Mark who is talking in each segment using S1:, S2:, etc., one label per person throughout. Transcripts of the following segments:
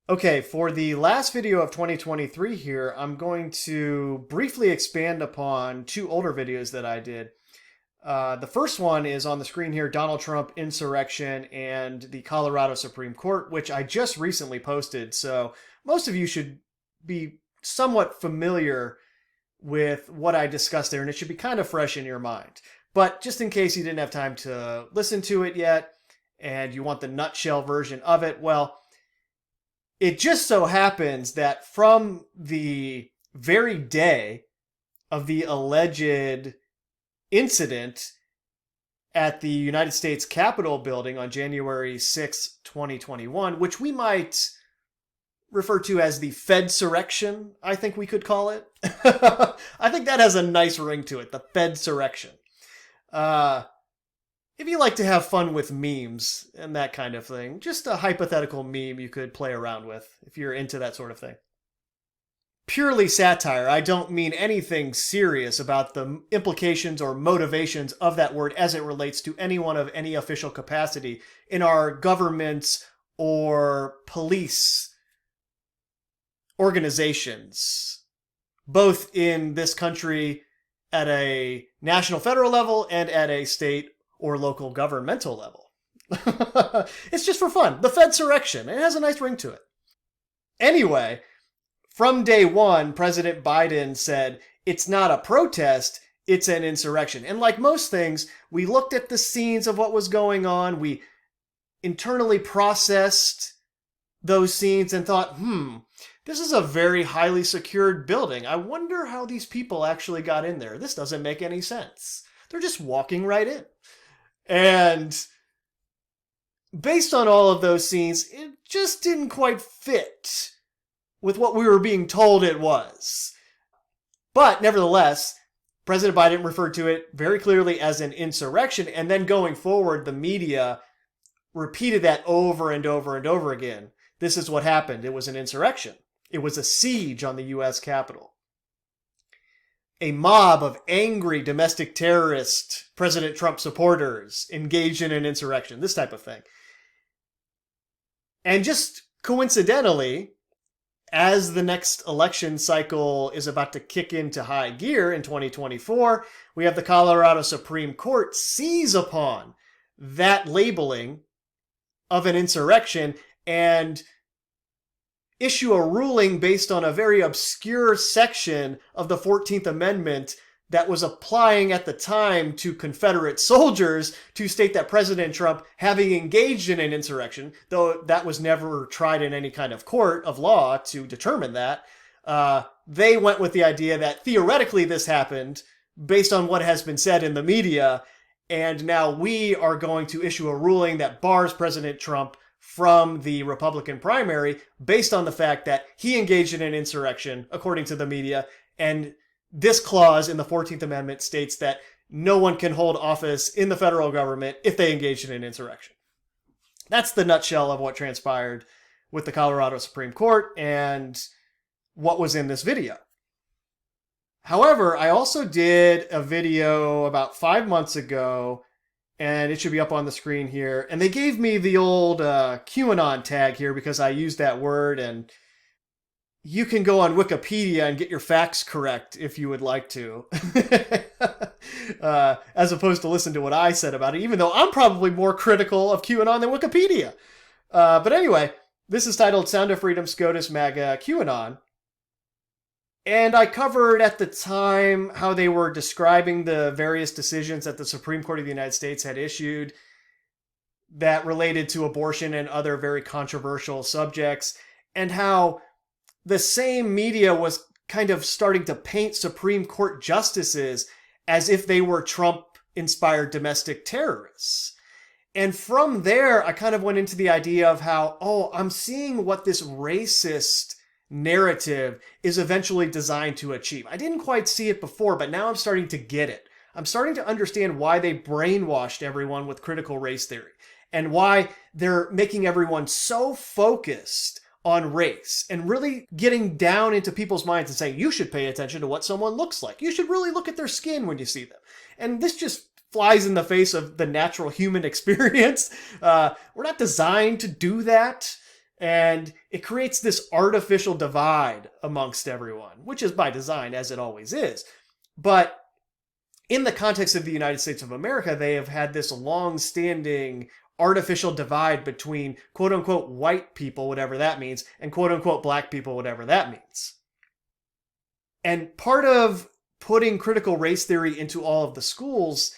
S1: Okay, for the last video of 2023 here, I'm going to briefly expand upon two older videos that I did. The first one is on the screen here, Donald Trump, Insurrection, and the Colorado Supreme Court, which I just recently posted. So most of you should be somewhat familiar with what I discussed there, and it should be kind of fresh in your mind. But just in case you didn't have time to listen to it yet, and you want the nutshell version of it, well, it just so happens that from the very day of the alleged incident at the United States Capitol building on January 6, 2021, which we might refer to as the Fedsurrection, I think we could call it. I think that has a nice ring to it, the Fedsurrection. If you like to have fun with memes and that kind of thing, just a hypothetical meme you could play around with if you're into that sort of thing. Purely satire. I don't mean anything serious about the implications or motivations of that word as it relates to anyone of any official capacity in our governments or police organizations, both in this country at a national federal level and at a state or local governmental level. It's just for fun. The Fedsurrection. It has a nice ring to it. Anyway, from day one, President Biden said, it's not a protest, it's an insurrection. And like most things, we looked at the scenes of what was going on. We internally processed those scenes and thought, this is a very highly secured building. I wonder how these people actually got in there. This doesn't make any sense. They're just walking right in. And based on all of those scenes, it just didn't quite fit with what we were being told it was. But nevertheless, President Biden referred to it very clearly as an insurrection. And then going forward, the media repeated that over and over and over again. This is what happened. It was an insurrection. It was a siege on the U.S. Capitol. A mob of angry domestic terrorist President Trump supporters engaged in an insurrection, this type of thing. And just coincidentally, as the next election cycle is about to kick into high gear in 2024, we have the Colorado Supreme Court seize upon that labeling of an insurrection and issue a ruling based on a very obscure section of the 14th Amendment that was applying at the time to Confederate soldiers to state that President Trump, having engaged in an insurrection, though that was never tried in any kind of court of law to determine that, they went with the idea that theoretically this happened based on what has been said in the media, and now we are going to issue a ruling that bars President Trump from the Republican primary based on the fact that he engaged in an insurrection, according to the media, and this clause in the 14th Amendment states that no one can hold office in the federal government if they engage in an insurrection. That's the nutshell of what transpired with the Colorado Supreme Court and what was in this video. However, I also did a video about 5 months ago, and it should be up on the screen here. And they gave me the old QAnon tag here because I used that word. And you can go on Wikipedia and get your facts correct if you would like to. As opposed to listen to what I said about it, even though I'm probably more critical of QAnon than Wikipedia. But anyway, this is titled Sound of Freedom, SCOTUS, MAGA, QAnon. And I covered at the time how they were describing the various decisions that the Supreme Court of the United States had issued that related to abortion and other very controversial subjects, and how the same media was kind of starting to paint Supreme Court justices as if they were Trump-inspired domestic terrorists. And from there, I kind of went into the idea of how, I'm seeing what this racist narrative is eventually designed to achieve. I didn't quite see it before, but now I'm starting to get it. I'm starting to understand why they brainwashed everyone with critical race theory and why they're making everyone so focused on race and really getting down into people's minds and saying, you should pay attention to what someone looks like. You should really look at their skin when you see them. And this just flies in the face of the natural human experience. We're not designed to do that. And it creates this artificial divide amongst everyone, which is by design, as it always is. But in the context of the United States of America, they have had this long-standing artificial divide between quote-unquote white people, whatever that means, and quote-unquote black people, whatever that means. And part of putting critical race theory into all of the schools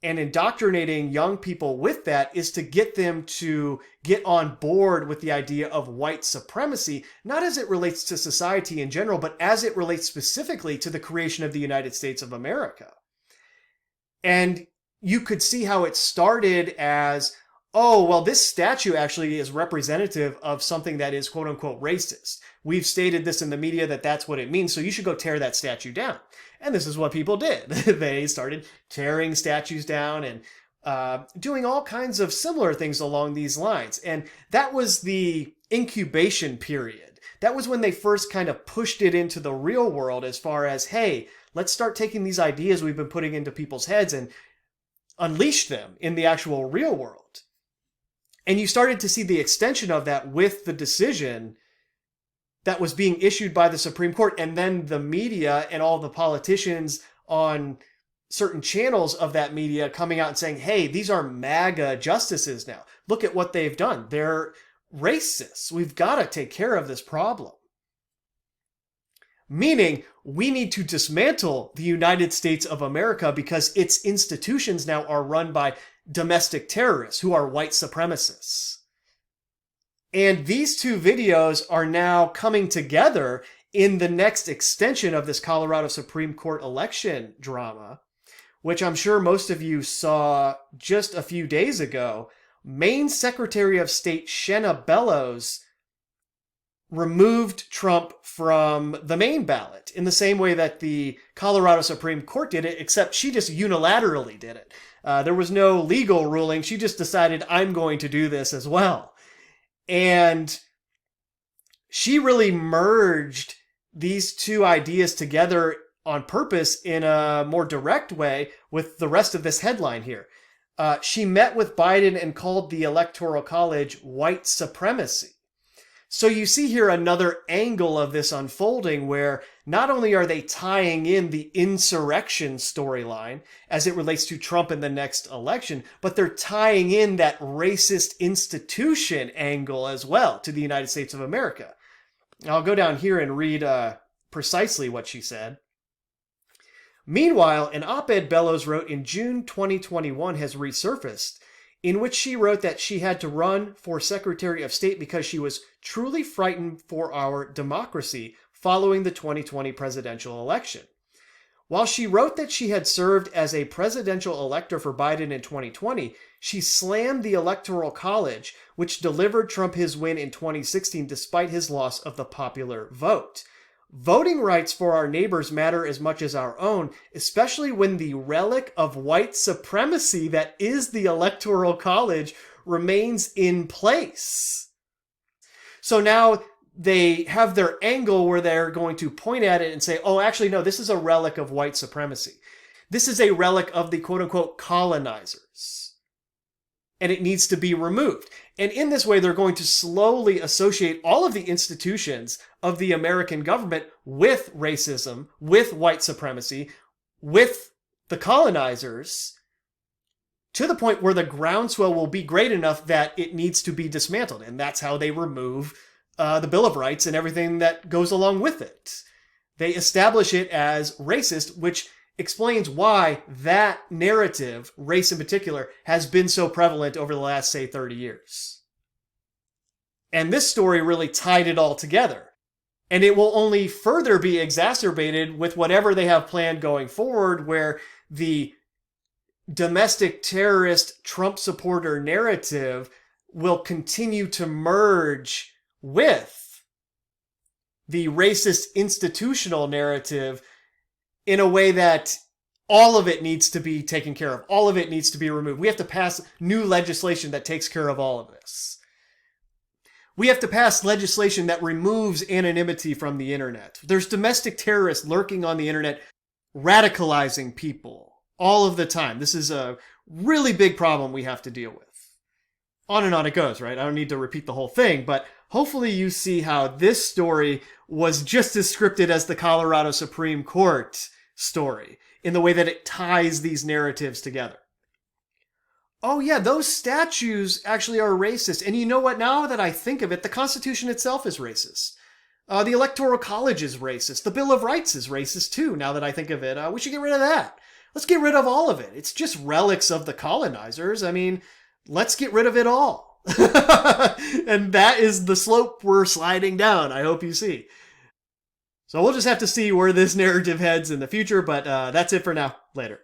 S1: and indoctrinating young people with that is to get them to get on board with the idea of white supremacy, not as it relates to society in general, but as it relates specifically to the creation of the United States of America. And you could see how it started as, oh, well, this statue actually is representative of something that is quote unquote racist. We've stated this in the media that that's what it means, so you should go tear that statue down. And this is what people did. They started tearing statues down and doing all kinds of similar things along these lines. And that was the incubation period. That was when they first kind of pushed it into the real world as far as, hey, let's start taking these ideas we've been putting into people's heads and unleash them in the actual real world. And you started to see the extension of that with the decision that was being issued by the Supreme Court, and then the media and all the politicians on certain channels of that media coming out and saying, hey, these are MAGA justices now. Look at what they've done. They're racists. We've got to take care of this problem. Meaning, we need to dismantle the United States of America because its institutions now are run by domestic terrorists who are white supremacists. And these two videos are now coming together in the next extension of this Colorado Supreme Court election drama, which I'm sure most of you saw just a few days ago. Maine Secretary of State Shenna Bellows removed Trump from the Maine ballot in the same way that the Colorado Supreme Court did it, except she just unilaterally did it. There was no legal ruling. She just decided, I'm going to do this as well. And she really merged these two ideas together on purpose in a more direct way with the rest of this headline here. She met with Biden and called the Electoral College white supremacy. So you see here another angle of this unfolding where not only are they tying in the insurrection storyline as it relates to Trump in the next election, but they're tying in that racist institution angle as well to the United States of America. I'll go down here and read precisely what she said. Meanwhile, an op-ed Bellows wrote in June 2021 has resurfaced, in which she wrote that she had to run for Secretary of State because she was truly frightened for our democracy following the 2020 presidential election. While she wrote that she had served as a presidential elector for Biden in 2020, she slammed the Electoral College, which delivered Trump his win in 2016 despite his loss of the popular vote. Voting rights for our neighbors matter as much as our own, especially when the relic of white supremacy that is the Electoral College remains in place. So now they have their angle where they're going to point at it and say, oh, actually, no, this is a relic of white supremacy. This is a relic of the quote-unquote colonizers. And it needs to be removed. And in this way, they're going to slowly associate all of the institutions of the American government with racism, with white supremacy, with the colonizers, to the point where the groundswell will be great enough that it needs to be dismantled. And that's how they remove the Bill of Rights and everything that goes along with it. They establish it as racist, which explains why that narrative, race in particular, has been so prevalent over the last, say, 30 years. And this story really tied it all together. And it will only further be exacerbated with whatever they have planned going forward, where the domestic terrorist Trump supporter narrative will continue to merge with the racist institutional narrative in a way that all of it needs to be taken care of. All of it needs to be removed. We have to pass new legislation that takes care of all of this. We have to pass legislation that removes anonymity from the internet. There's domestic terrorists lurking on the internet, radicalizing people all of the time. This is a really big problem we have to deal with. On and on it goes, right? I don't need to repeat the whole thing, but hopefully you see how this story was just as scripted as the Colorado Supreme Court story, in the way that it ties these narratives together. Oh yeah, those statues actually are racist. And you know what? Now that I think of it, the Constitution itself is racist. The Electoral College is racist. The Bill of Rights is racist too, now that I think of it. We should get rid of that. Let's get rid of all of it. It's just relics of the colonizers. I mean, let's get rid of it all. And that is the slope we're sliding down, I hope you see. So we'll just have to see where this narrative heads in the future, but that's it for now. Later.